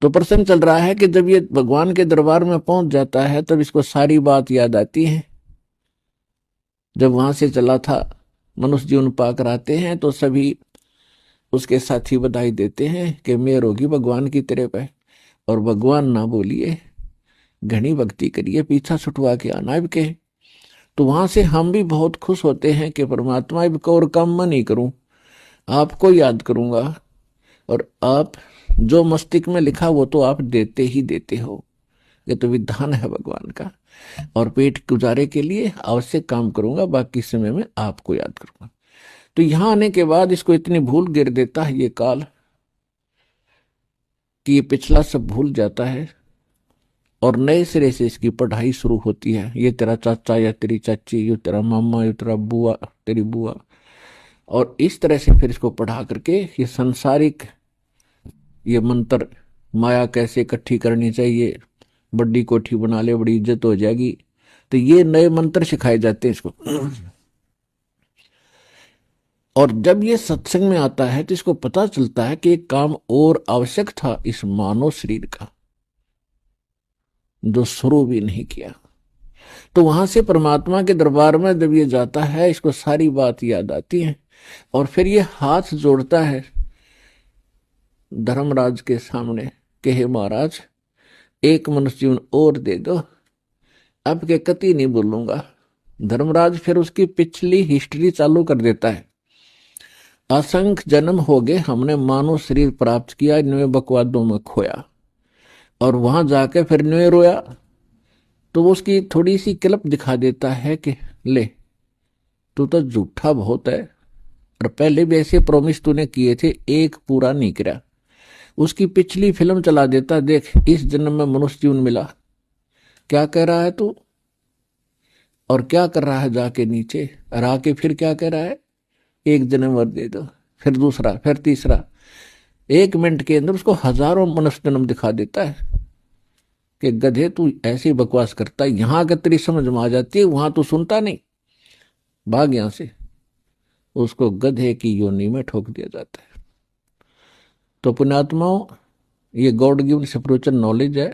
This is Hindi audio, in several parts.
तो प्रसंग चल रहा है कि जब ये भगवान के दरबार में पहुंच जाता है तब इसको सारी बात याद आती है। जब वहां से चला था, मनुष्य जीवन पाकर आते हैं तो सभी उसके साथी बधाई देते हैं कि मेहर होगी भगवान की तेरे पे, और भगवान ना बोलिए, घनी भक्ति करिए, पीछा छुटवा के आना इबके। तो वहां से हम भी बहुत खुश होते हैं कि परमात्मा इबको और काम मैं नहीं करूं, आपको याद करूंगा, और आप जो मस्तिष्क में लिखा वो तो आप देते ही देते हो। ये तो विधान है भगवान का। और पेट गुजारे के लिए आवश्यक काम करूंगा, बाकी समय में आपको याद करूंगा। तो यहां आने के बाद इसको इतनी भूल गिर देता है ये काल कि ये पिछला सब भूल जाता है और नए सिरे से इसकी पढ़ाई शुरू होती है। ये तेरा चाचा या तेरी चाची, ये तेरा मामा, ये तेरा बुआ, तेरी बुआ, और इस तरह से फिर इसको पढ़ा करके ये संसारिक ये मंत्र, माया कैसे इकट्ठी करनी चाहिए, बड़ी कोठी बना ले बड़ी इज्जत हो जाएगी, तो ये नए मंत्र सिखाए जाते हैं इसको। और जब ये सत्संग में आता है तो इसको पता चलता है कि एक काम और आवश्यक था इस मानव शरीर का, जो शुरू भी नहीं किया। तो वहां से परमात्मा के दरबार में जब ये जाता है, इसको सारी बात याद आती है, और फिर ये हाथ जोड़ता है धर्मराज के सामने कि हे महाराज, एक मनुष्य जीवन और दे दो, अब के कति नहीं बोलूंगा। धर्मराज फिर उसकी पिछली हिस्ट्री चालू कर देता है। असंख्य जन्म हो गए, हमने मानव शरीर प्राप्त किया, इनमें बकवादों में खोया, और वहां जाके फिर न्योय रोया। तो वो उसकी थोड़ी सी क्लिप दिखा देता है कि ले, तू तो झूठा बहुत है, और पहले भी ऐसे प्रॉमिस तूने किए थे, एक पूरा नहीं किया। उसकी पिछली फिल्म चला देता, देख इस जन्म में मनुष्य जीवन मिला, क्या कह रहा है तू, और क्या कर रहा है जाके नीचे, और आके फिर क्या कह रहा है, एक जन्म और दे दो, फिर दूसरा, फिर तीसरा। 1 मिनट के अंदर उसको हजारों मनुष्य जन्म दिखा देता है कि गधे तू ऐसी बकवास करता है, यहां आकर तेरी समझ में आ जाती है, वहां तू सुनता नहीं, भाग यहां से। उसको गधे की योनि में ठोक दिया जाता है। तो पुण्यात्माओं, ये गॉड गिवन स्पिरिचुअल नॉलेज है।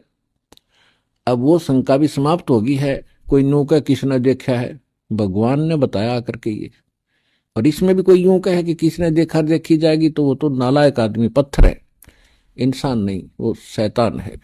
अब वो शंका भी समाप्त होगी है, कोई यूं का किसने देखा है, भगवान ने बताया करके ये। और इसमें भी कोई यूं कहे कि किसने देखा देखी जाएगी, तो वो तो नालायक आदमी, पत्थर है, इंसान नहीं, वो शैतान है।